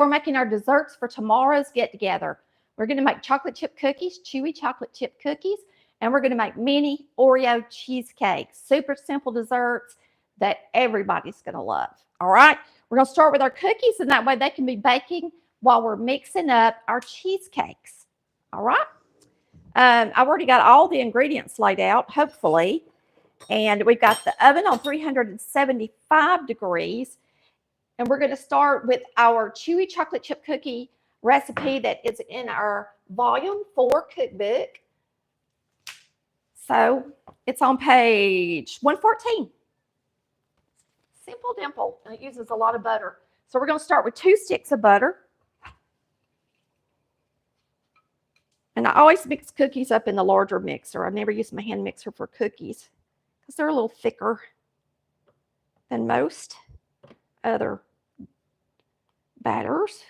We're making our desserts for tomorrow's get-together. We're going to make chocolate chip cookies, chewy chocolate chip cookies, and we're going to make mini Oreo cheesecakes. Super simple desserts that everybody's going to love. All right, we're going to start with our cookies, and that way they can be baking while we're mixing up our cheesecakes. All right, I've already got all the ingredients laid out, hopefully, and we've got the oven on 375 degrees. And we're going to start with our chewy chocolate chip cookie recipe that is in our volume 4 cookbook. So it's on page 114. Simple dimple, and it uses a lot of butter. So we're going to start with 2 sticks of butter. And I always mix cookies up in the larger mixer. I never use my hand mixer for cookies because they're a little thicker than most other batters.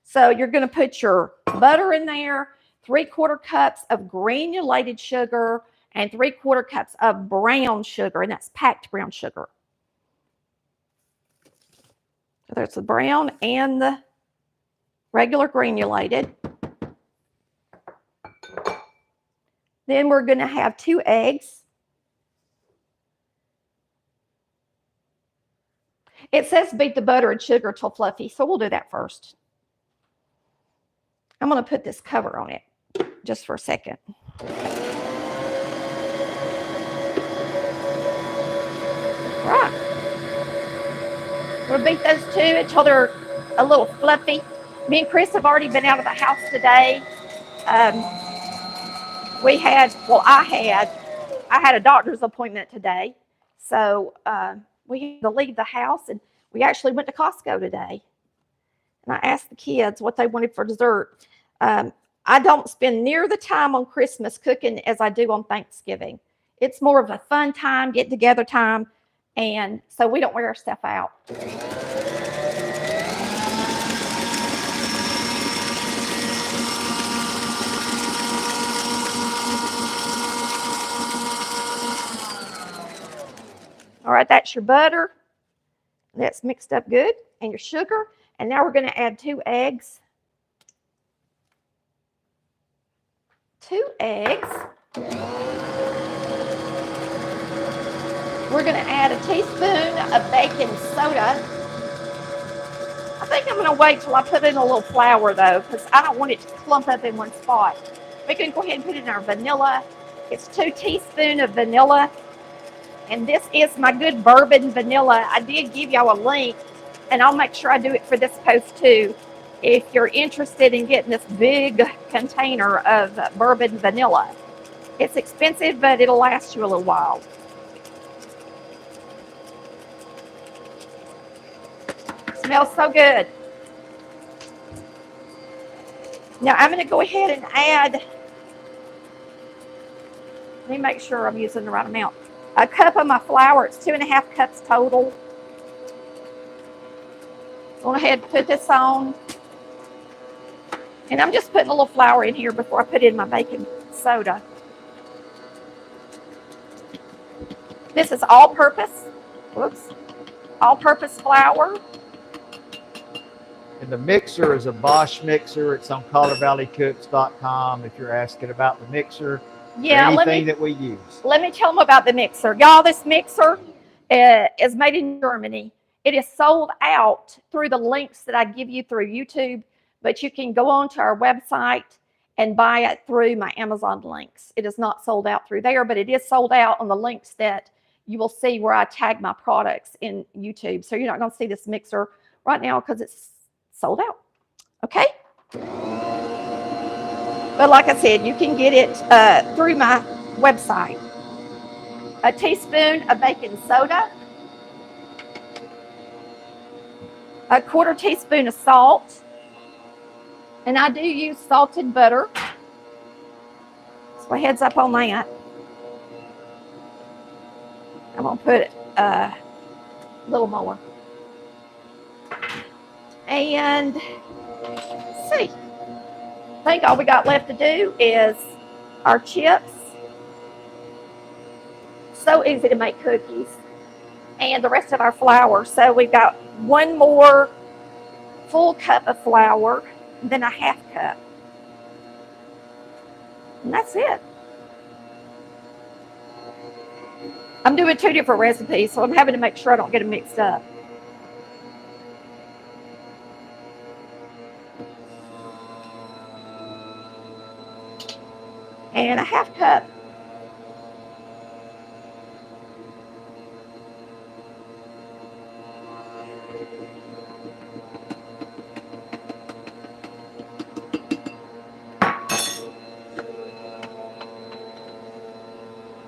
So you're going to put your butter in there, 3/4 cups of granulated sugar, and 3/4 cups of brown sugar, and that's packed brown sugar. So there's the brown and the regular granulated. Then we're going to have 2 eggs. It says beat the butter and sugar till fluffy, so we'll do that first. I'm going to put this cover on it just for a second. Right. We'll beat those 2 until they're a little fluffy. Me and Chris have already been out of the house today. I had a doctor's appointment today, so we had to leave the house, and we actually went to Costco today. And I asked the kids what they wanted for dessert. I don't spend near the time on Christmas cooking as I do on Thanksgiving. It's more of a fun time, get together time, and so we don't wear our stuff out. All right, that's your butter. That's mixed up good, and your sugar. And now we're going to add 2 eggs. 2 eggs. We're going to add a teaspoon of baking soda. I think I'm going to wait till I put in a little flour, though, because I don't want it to clump up in one spot. We can go ahead and put in our vanilla. It's 2 teaspoons of vanilla. And this is my good bourbon vanilla. I did give y'all a link, and I'll make sure I do it for this post too. If you're interested in getting this big container of bourbon vanilla. It's expensive, but it'll last you a little while. Smells so good. Now I'm going to go ahead and add, let me make sure I'm using the right amount. A cup of my flour. It's 2.5 cups total. Go ahead and put this on. And I'm just putting a little flour in here before I put in my baking soda. This is all-purpose. Whoops. All-purpose flour. And the mixer is a Bosch mixer. It's on ColorValleyCooks.com if you're asking about the mixer. Yeah, anything that we use. Let me tell them about the mixer. Y'all, this mixer is made in Germany. It is sold out through the links that I give you through YouTube, but you can go on to our website and buy it through my Amazon links. It is not sold out through there, but it is sold out on the links that you will see where I tag my products in YouTube. So you're not going to see this mixer right now because it's sold out. Okay? But like I said, you can get it through my website. A teaspoon of baking soda. A 1/4 teaspoon of salt. And I do use salted butter. So a heads up on that. I'm going to put a little more. And let's see. I think all we got left to do is our chips. So easy to make cookies. And the rest of our flour. So we've got one more full cup of flour, and then a half cup. And that's it. I'm doing 2 different recipes, so I'm having to make sure I don't get them mixed up. And a half cup.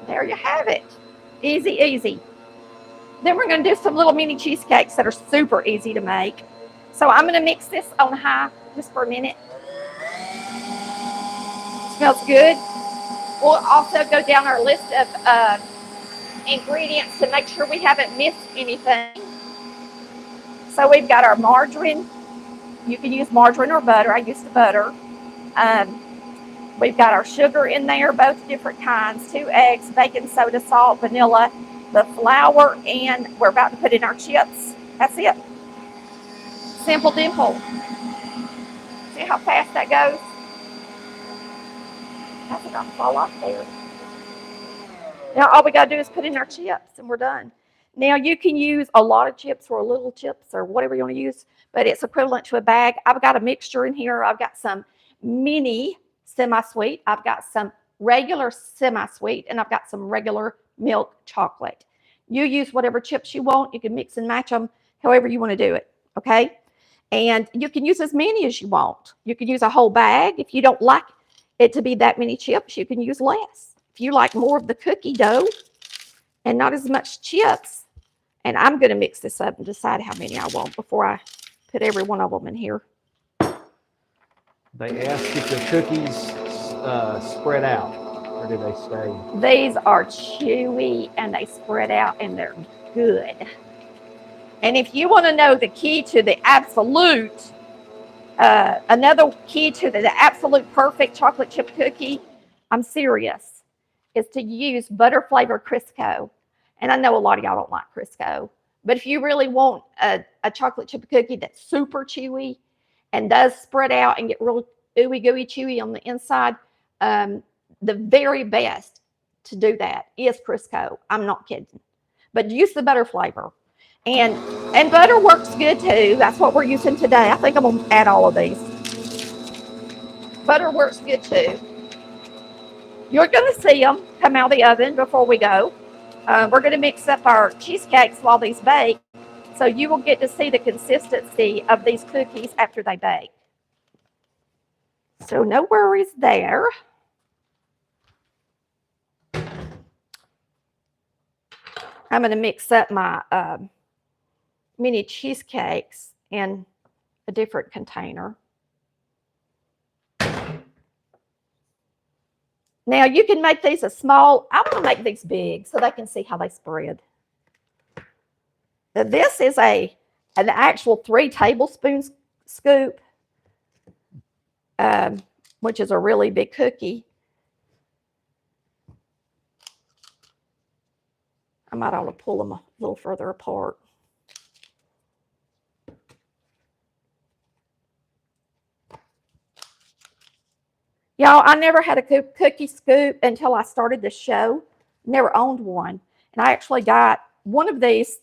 There you have it. Easy, easy. Then we're going to do some little mini cheesecakes that are super easy to make. So I'm going to mix this on high just for a minute. Smells good. We'll also go down our list of ingredients to make sure we haven't missed anything. So we've got our margarine. You can use margarine or butter. I use the butter. We've got our sugar in there, both different kinds, 2 eggs, baking soda, salt, vanilla, the flour, and we're about to put in our chips. That's it. Simple dimple. See how fast that goes? That's about to fall off there. Now all we got to do is put in our chips and we're done. Now you can use a lot of chips or little chips or whatever you want to use, but it's equivalent to a bag. I've got a mixture in here. I've got some mini semi-sweet. I've got some regular semi-sweet, and I've got some regular milk chocolate. You use whatever chips you want. You can mix and match them however you want to do it, okay? And you can use as many as you want. You can use a whole bag. If you don't like it to be that many chips, you can use less. If you like more of the cookie dough and not as much chips, and I'm going to mix this up and decide how many I want before I put every one of them in here. They ask if the cookies spread out, or do they stay? These are chewy and they spread out and they're good. And if you want to know the key to the absolute, another key to the absolute perfect chocolate chip cookie, I'm serious, is to use butter flavored Crisco. And I know a lot of y'all don't like Crisco, but if you really want a chocolate chip cookie that's super chewy and does spread out and get real ooey gooey chewy on the inside, the very best to do that is Crisco. I'm not kidding. But use the butter flavor. And butter works good too. That's what we're using today. I think I'm going to add all of these. Butter works good too. You're going to see them come out of the oven before we go. We're going to mix up our cheesecakes while these bake. So you will get to see the consistency of these cookies after they bake. So no worries there. I'm going to mix up my mini cheesecakes in a different container. Now you can make these a small. I want to make these big so they can see how they spread. Now this is an actual 3 tablespoon scoop, which is a really big cookie. I might ought to pull them a little further apart. Y'all, I never had a cookie scoop until I started the show. Never owned one. And I actually got one of these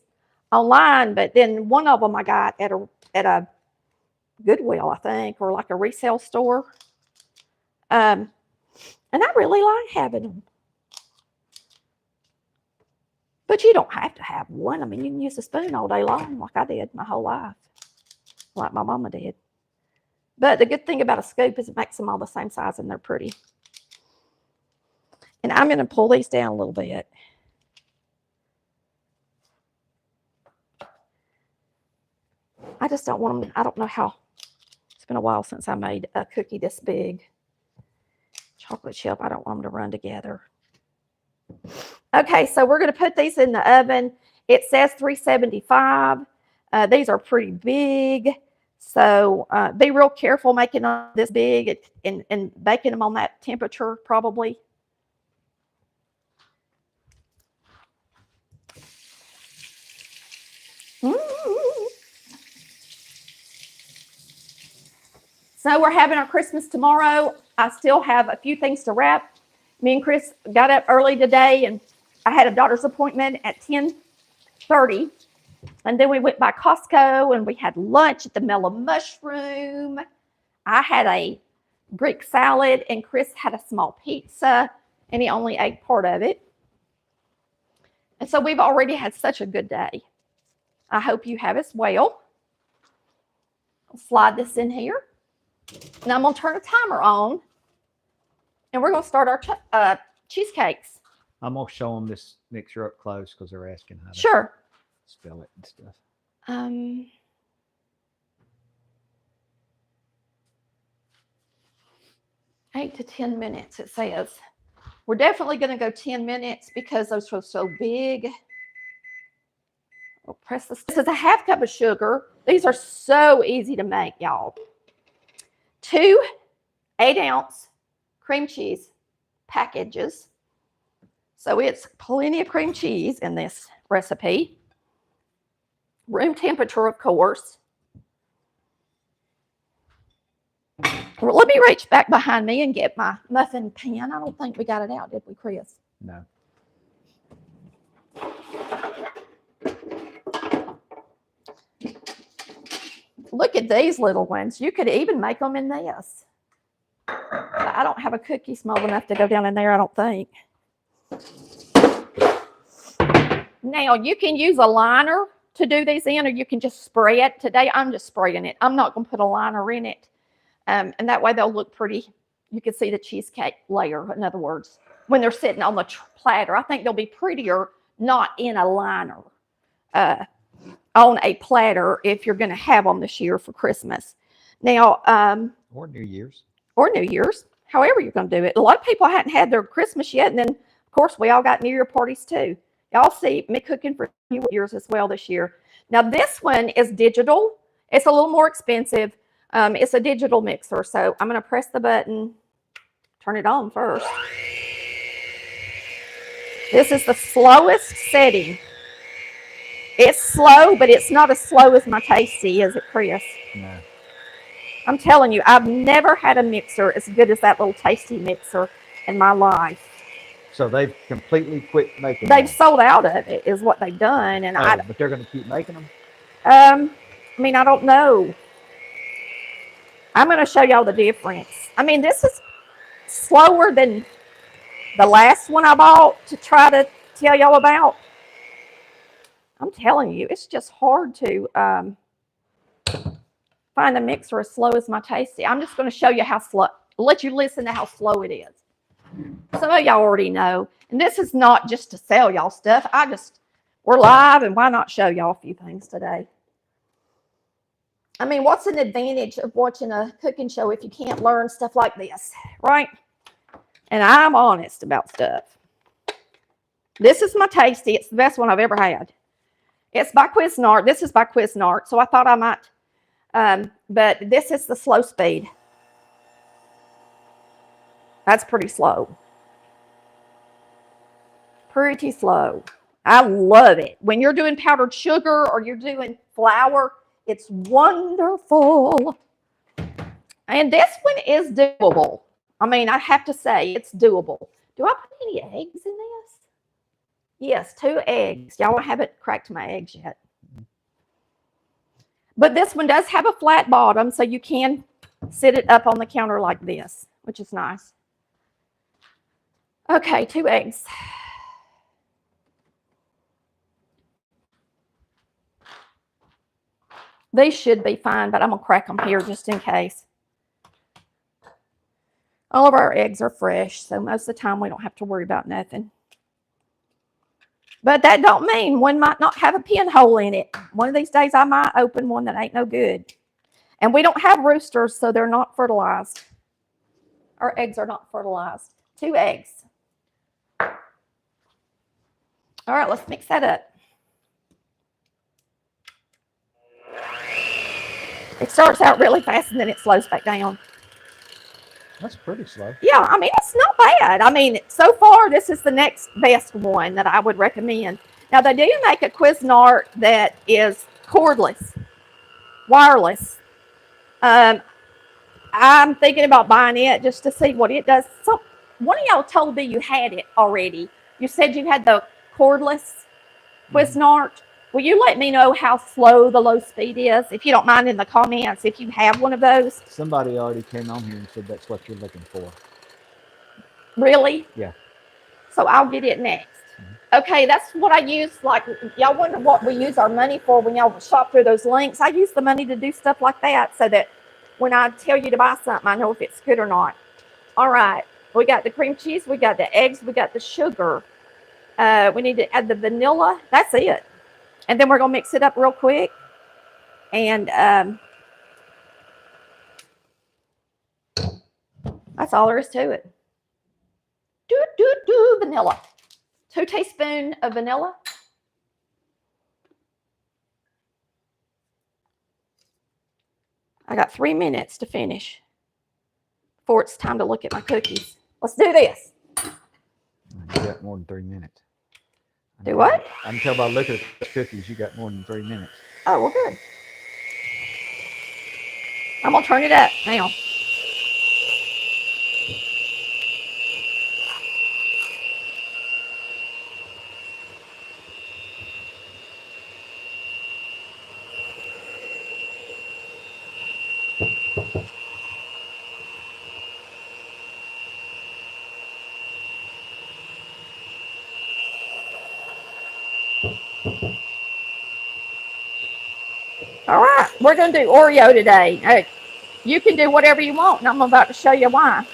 online, but then one of them I got at a Goodwill, I think, or like a resale store. And I really like having them. But you don't have to have one. I mean, you can use a spoon all day long like I did my whole life, like my mama did. But the good thing about a scoop is it makes them all the same size and they're pretty. And I'm going to pull these down a little bit. I just don't want them, I don't know how, it's been a while since I made a cookie this big. Chocolate chip, I don't want them to run together. Okay, so we're going to put these in the oven. It says 375. These are pretty big. So be real careful making them this big and baking them on that temperature probably. So we're having our Christmas tomorrow. I still have a few things to wrap. Me and Chris got up early today, and I had a doctor's appointment at 10:30. And then we went by Costco, and we had lunch at the Mellow Mushroom. I had a Greek salad, and Chris had a small pizza, and he only ate part of it. And so we've already had such a good day. I hope you have as well. I'll slide this in here. Now I'm going to turn a timer on, and we're going to start our cheesecakes. I'm going to show them this mixture up close because they're asking how to spell it and stuff. 8 to 10 minutes, it says. We're definitely going to go 10 minutes because those are so big. We'll press this. This is a half cup of sugar. These are so easy to make, y'all. 2 8-ounce cream cheese packages. So it's plenty of cream cheese in this recipe. Room temperature, of course. Well, let me reach back behind me and get my muffin pan. I don't think we got it out, did we, Chris? No. Look at these little ones. You could even make them in this. I don't have a cookie small enough to go down in there, I don't think. Now, you can use a liner to do these in, or you can just spray it. Today, I'm just spraying it. I'm not going to put a liner in it. And that way they'll look pretty. You can see the cheesecake layer, in other words, when they're sitting on the platter. I think they'll be prettier not in a liner on a platter if you're going to have them this year for Christmas. Now, or New Year's. Or New Year's, however you're going to do it. A lot of people hadn't had their Christmas yet, and then, of course, we all got New Year parties too. Y'all see me cooking for New Year's as well this year. Now, this one is digital. It's a little more expensive. It's a digital mixer, so I'm going to press the button, turn it on first. This is the slowest setting. It's slow, but it's not as slow as my Tasty, is it, Chris? No. I'm telling you, I've never had a mixer as good as that little Tasty mixer in my life. So they've completely quit making them. They've them. sold out of it, is what they've done. And but they're going to keep making them? I mean, I don't know. I'm going to show y'all the difference. I mean, this is slower than the last one I bought to try to tell y'all about. I'm telling you, it's just hard to find a mixer as slow as my Tasty. I'm just going to show you how slow, let you listen to how slow it is. Some of y'all already know. And this is not just to sell y'all stuff. We're live, and why not show y'all a few things today? I mean, what's an advantage of watching a cooking show if you can't learn stuff like this, right? And I'm honest about stuff. This is my Tasty. It's the best one I've ever had. It's by Cuisinart. This is by Cuisinart, so I thought I might, but this is the slow speed. That's pretty slow. Pretty slow. I love it. When you're doing powdered sugar or you're doing flour, it's wonderful. And this one is doable. I mean, I have to say, it's doable. Do I put any eggs in this? Yes, 2 eggs. Y'all haven't cracked my eggs yet. But this one does have a flat bottom, so you can sit it up on the counter like this, which is nice. Okay, 2 eggs. These should be fine, but I'm going to crack them here just in case. All of our eggs are fresh, so most of the time we don't have to worry about nothing. But that don't mean one might not have a pinhole in it. One of these days I might open one that ain't no good. And we don't have roosters, so they're not fertilized. Our eggs are not fertilized. 2 eggs. All right, let's mix that up. It starts out really fast and then it slows back down. That's pretty slow. Yeah, I mean, it's not bad. I mean, so far, this is the next best one that I would recommend. Now, they do make a Cuisinart that is cordless, wireless. I I'm thinking about buying it just to see what it does. So one of y'all told me you had it already. You said you had the cordless Cuisinart. Will you let me know how slow the low speed is, if you don't mind, in the comments, if you have one of those? Somebody already came on here and said that's what you're looking for. Really? Yeah. So I'll get it next. Okay, that's what I use. Like, y'all wonder what we use our money for when y'all shop through those links. I use the money to do stuff like that so that when I tell you to buy something, I know if it's good or not. All right, we got the cream cheese, we got the eggs, we got the sugar. We need to add the vanilla. That's it. And then we're going to mix it up real quick. And that's all there is to it. Vanilla. 2 teaspoons of vanilla. I got 3 minutes to finish before it's time to look at my cookies. Let's do this. You got more than 3 minutes. Do what? I can tell by looking at the cookies, you got more than 3 minutes. Oh, well, good. I'm going to turn it up now. All right, we're going to do Oreo today. You can do whatever you want, and I'm about to show you why.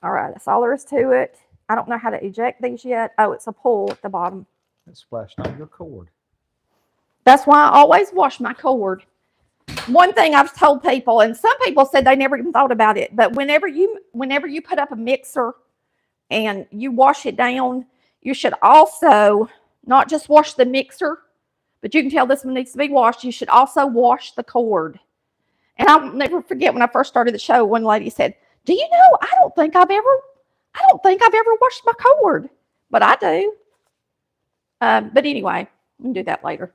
All right, that's all there is to it. I don't know how to eject these yet. Oh, it's a pull at the bottom. It splashed on your cord. That's why I always wash my cord. One thing I've told people, and some people said they never even thought about it, but whenever you put up a mixer and you wash it down, you should also not just wash the mixer, but you can tell this one needs to be washed. You should also wash the cord. And I'll never forget when I first started the show, one lady said, "Do you know, I don't think I've ever washed my cord." But I do. But anyway, we can do that later.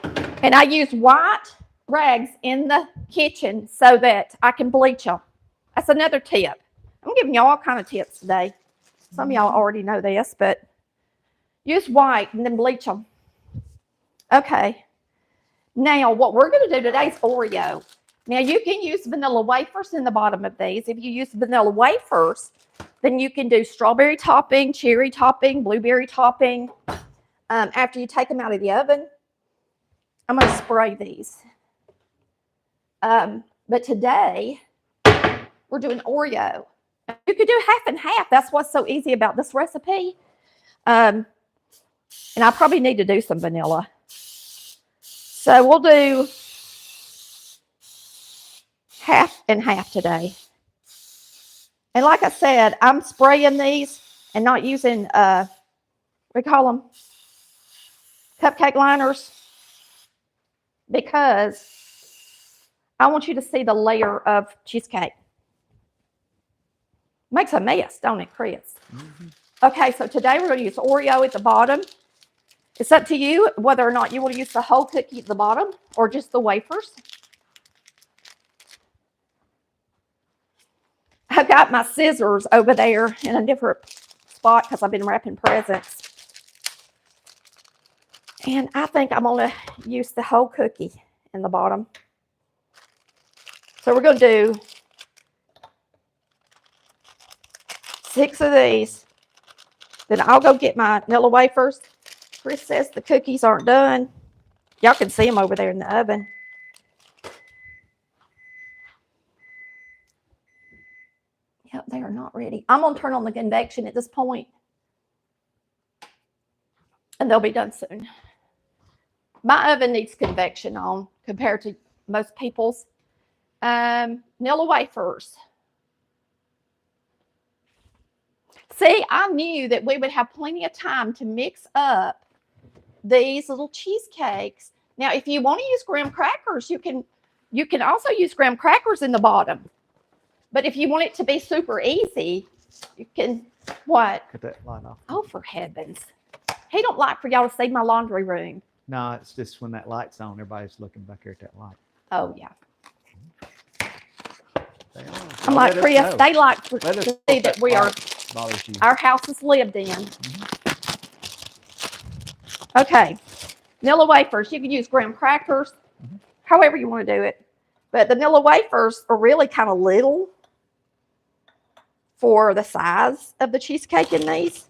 And I use white rags in the kitchen so that I can bleach them. That's another tip. I'm giving y'all all kind of tips today. Some of y'all already know this, but use white and then bleach them. Okay. Now, what we're going to do today is Oreo. Now, you can use vanilla wafers in the bottom of these. If you use vanilla wafers, then you can do strawberry topping, cherry topping, blueberry topping. After you take them out of the oven, I'm going to spray these. But today, we're doing Oreo. You could do half and half. That's what's so easy about this recipe. And I probably need to do some vanilla. So we'll do half and half today. And like I said, I'm spraying these and not using, we call them cupcake liners, because I want you to see the layer of cheesecake. Makes a mess, don't it, Chris? Mm-hmm. Okay, so today we're going to use Oreo at the bottom. It's up to you whether or not you want to use the whole cookie at the bottom or just the wafers. I've got my scissors over there in a different spot because I've been wrapping presents. And I think I'm going to use the whole cookie in the bottom. So we're going to do 6 of these. Then I'll go get my Nilla wafers. Chris says the cookies aren't done. Y'all can see them over there in the oven. Yep, they are not ready. I'm going to turn on the convection at this point, and they'll be done soon. My oven needs convection on compared to most people's. Nilla wafers. See, I knew that we would have plenty of time to mix up these little cheesecakes. Now, if you want to use graham crackers, you can also use graham crackers in the bottom. But if you want it to be super easy, you can, what? Cut that line off. Oh, for heavens. He don't like for y'all to see my laundry room. No, it's just when that light's on, everybody's looking back here at that light. Oh, yeah. Well, I'm like, let us Chris, know. they like to Let us know see if that we are, light bothers you. our house is lived in. Okay. Nilla wafers. You can use graham crackers, however you want to do it. But the Nilla wafers are really kind of little for the size of the cheesecake in these,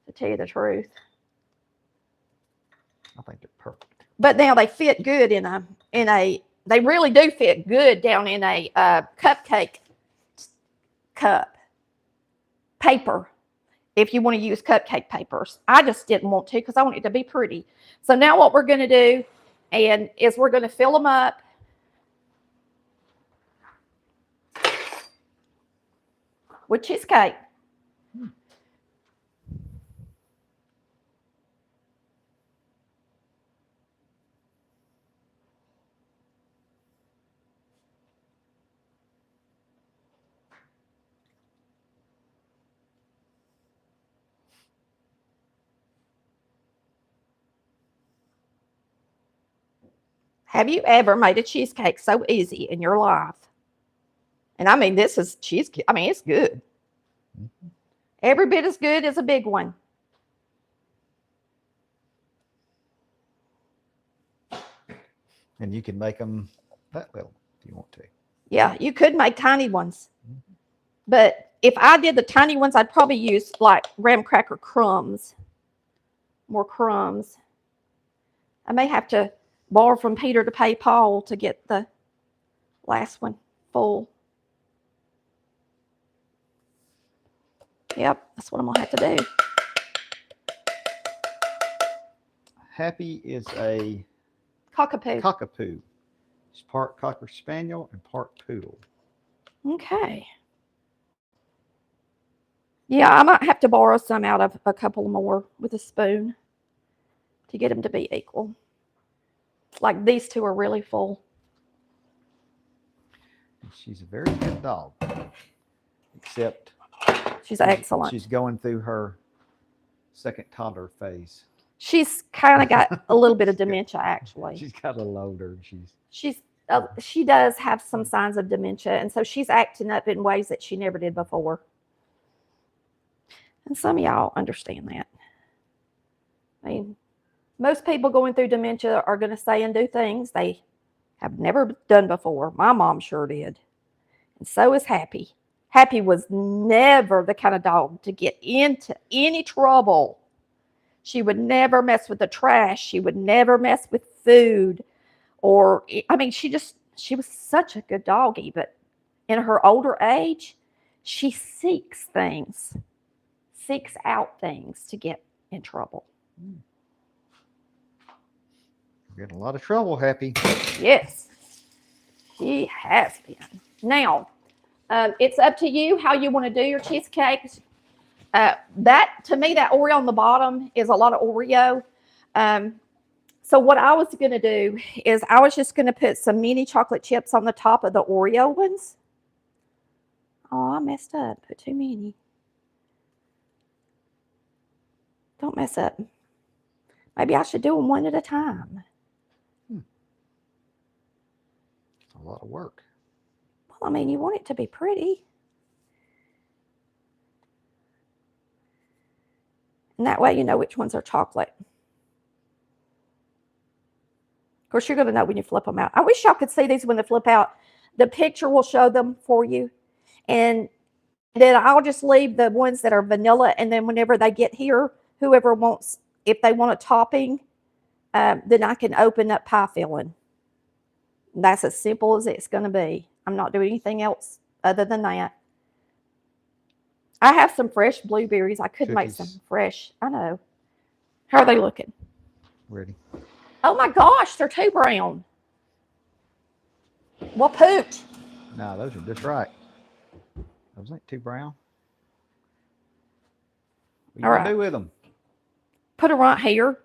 to tell you the truth. I think they're perfect. But now they fit good in a, they really do fit good down in a cupcake cup paper. If you want to use cupcake papers. I just didn't want to because I want it to be pretty. So now what we're going to do is we're going to fill them up with cheesecake. Have you ever made a cheesecake so easy in your life? And I mean, this is cheesecake. I mean, it's good. Every bit as good as a big one. And you can make them that little if you want to. Yeah, you could make tiny ones. But if I did the tiny ones, I'd probably use like graham cracker crumbs. More crumbs. I may have to borrow from Peter to pay Paul to get the last one full. Yep, that's what I'm gonna have to do. Happy is a Cockapoo. cockapoo. It's part Cocker Spaniel and part Poodle. Okay. Yeah, I might have to borrow some out of a couple more with a spoon to get them to be equal. Like these two are really full. She's a very good dog. Except She's excellent. She's going through her second toddler phase. She's kind of got a little bit of dementia, actually. She's got a little older. She does have some signs of dementia, and so she's acting up in ways that she never did before. And some of y'all understand that. I mean, most people going through dementia are going to say and do things they have never done before. My mom sure did. And so is Happy. Happy was never the kind of dog to get into any trouble. She would never mess with the trash. She would never mess with food. Or, I mean, she was such a good doggy. But in her older age, she seeks out things to get in trouble. You're getting a lot of trouble, Happy. Yes, she has been. Now, it's up to you how you want to do your cheesecakes. To me, that Oreo on the bottom is a lot of Oreo. So what I was going to do is I was just going to put some mini chocolate chips on the top of the Oreo ones. Oh, I messed up. Put too many. Don't mess up. Maybe I should do them one at a time. It's a lot of work. Well, I mean, you want it to be pretty. And that way you know which ones are chocolate. Of course, you're going to know when you flip them out. I wish y'all could see these when they flip out. The picture will show them for you. And then I'll just leave the ones that are vanilla. And then whenever they get here, whoever wants, if they want a topping, then I can open up pie filling. That's as simple as it's going to be. I'm not doing anything else other than that. I have some fresh blueberries. I could make some fresh. I know. How are they looking? Ready. Oh my gosh, they're too brown. Well, pooch. No, those are just right. Those ain't too brown. What are you gonna do with them? Put them right here.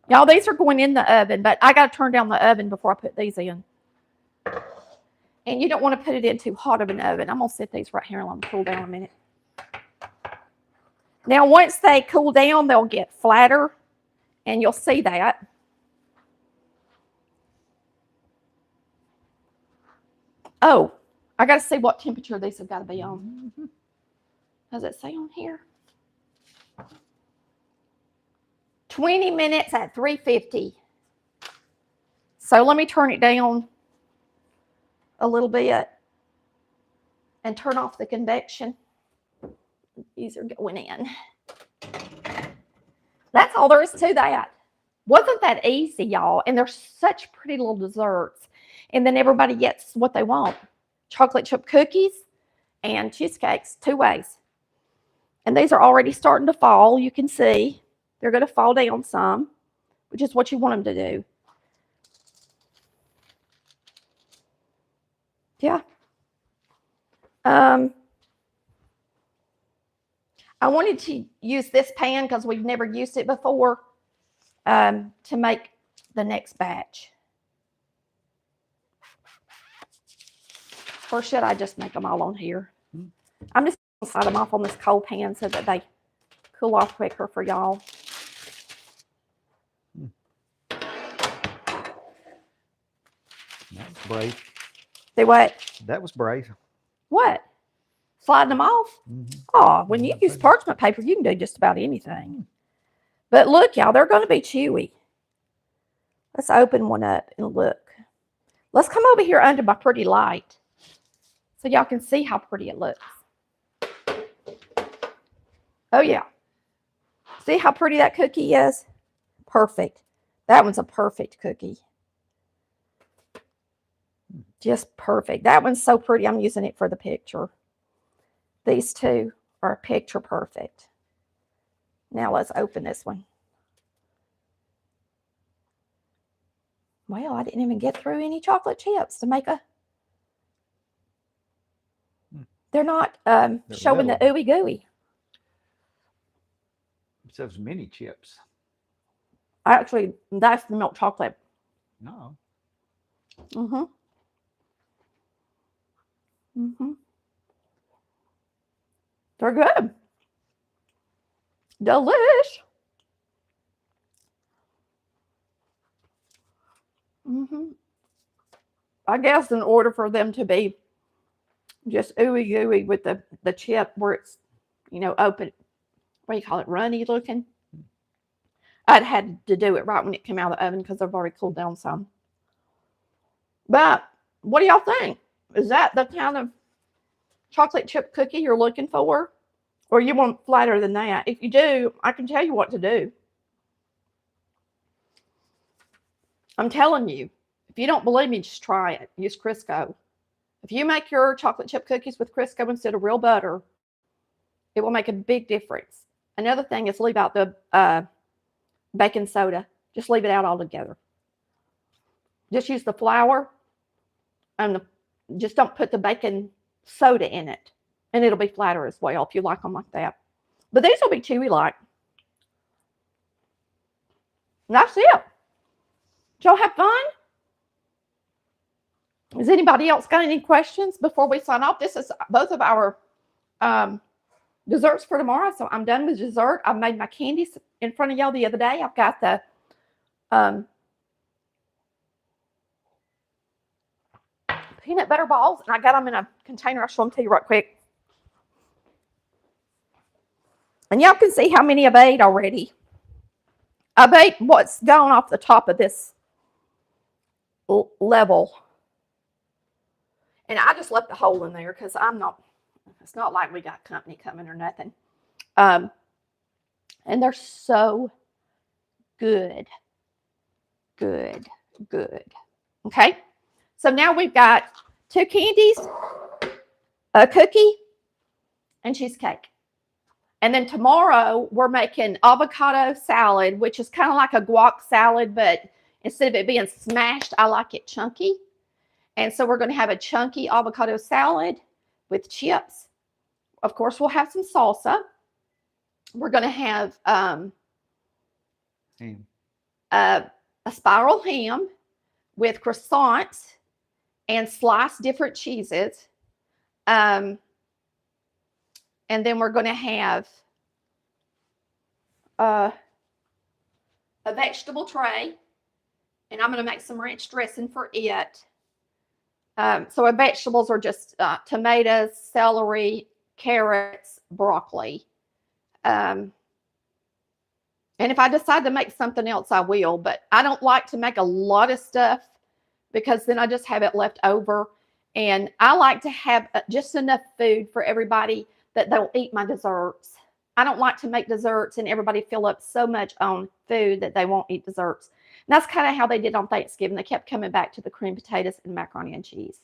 Y'all, these are going in the oven, but I got to turn down the oven before I put these in. And you don't want to put it in too hot of an oven. I'm going to set these right here and let them cool down a minute. Now, once they cool down, they'll get flatter, and you'll see that. Oh, I got to see what temperature these have got to be on. Does it say on here? 20 minutes at 350. So let me turn it down a little bit and turn off the convection. These are going in. That's all there is to that. Wasn't that easy, y'all? And they're such pretty little desserts. And then everybody gets what they want. Chocolate chip cookies and cheesecakes, 2 ways. And these are already starting to fall. You can see they're going to fall down some, which is what you want them to do. Yeah. I wanted to use this pan because we've never used it before to make the next batch. Or should I just make them all on here? I'm just going to slide them off on this cold pan so that they cool off quicker for y'all. That was brave. Do what? That was brave. What? Sliding them off? Oh, when you use parchment paper, you can do just about anything. But look, y'all, they're going to be chewy. Let's open one up and look. Let's come over here under my pretty light so y'all can see how pretty it looks. Oh, yeah. See how pretty that cookie is? Perfect. That one's a perfect cookie. Just perfect. That one's so pretty. I'm using it for the picture. These two are picture perfect. Now let's open this one. Well, I didn't even get through any chocolate chips to make a... They're not showing the ooey gooey. It says mini chips. Actually, that's the milk chocolate. No. They're good. Delish. I guess in order for them to be just ooey gooey with the chip where it's, you know, open, what do you call it, runny looking, I'd had to do it right when it came out of the oven because they've already cooled down some. But what do y'all think? Is that the kind of chocolate chip cookie you're looking for? Or you want flatter than that? If you do, I can tell you what to do. I'm telling you, if you don't believe me, just try it. Use Crisco. If you make your chocolate chip cookies with Crisco instead of real butter, it will make a big difference. Another thing is leave out the baking soda. Just leave it out altogether. Just use the flour and just don't put the baking soda in it. And it'll be flatter as well if you like them like that. But these will be chewy like. And that's it. Did y'all have fun? Has anybody else got any questions before we sign off? This is both of our desserts for tomorrow. So I'm done with dessert. I made my candies in front of y'all the other day. I've got the peanut butter balls, and I got them in a container. I'll show them to you right quick. And y'all can see how many I've ate already. I've ate what's gone off the top of this level. And I just left the hole in there because it's not like we got company coming or nothing. And they're so good. Good. Okay. So now we've got 2 candies, a cookie, and cheesecake. And then tomorrow we're making avocado salad, which is kind of like a guac salad, but instead of it being smashed, I like it chunky. And so we're going to have a chunky avocado salad with chips. Of course, we'll have some salsa. We're going to have a spiral ham with croissants and sliced different cheeses. And then we're going to have a vegetable tray, and I'm going to make some ranch dressing for it. So our vegetables are just tomatoes, celery, carrots, broccoli. And if I decide to make something else, I will. But I don't like to make a lot of stuff because then I just have it left over. And I like to have just enough food for everybody that they'll eat my desserts. I don't like to make desserts and everybody fill up so much on food that they won't eat desserts. And that's kind of how they did on Thanksgiving. They kept coming back to the cream potatoes and macaroni and cheese.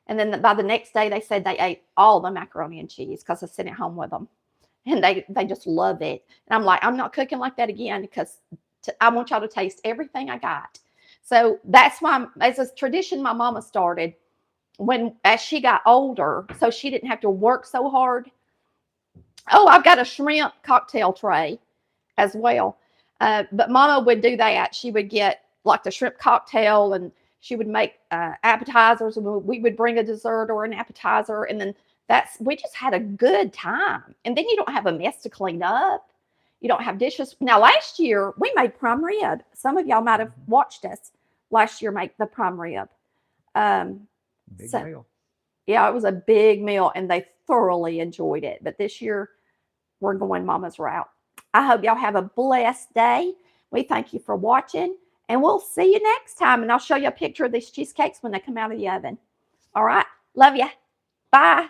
And then by the next day, they said they ate all the macaroni and cheese because I sent it home with them. And they just love it. And I'm like, I'm not cooking like that again because I want y'all to taste everything I got. So that's why, as a tradition my mama started as she got older, so she didn't have to work so hard. Oh, I've got a shrimp cocktail tray as well. But mama would do that. She would get like the shrimp cocktail and she would make appetizers, and we would bring a dessert or an appetizer. And then we just had a good time. And then you don't have a mess to clean up. You don't have dishes. Now, last year we made prime rib. Some of y'all might have watched us last year make the prime rib. Big meal. Yeah, it was a big meal and they thoroughly enjoyed it. But this year we're going mama's route. I hope y'all have a blessed day. We thank you for watching and we'll see you next time. And I'll show you a picture of these cheesecakes when they come out of the oven. All right. Love you. Bye.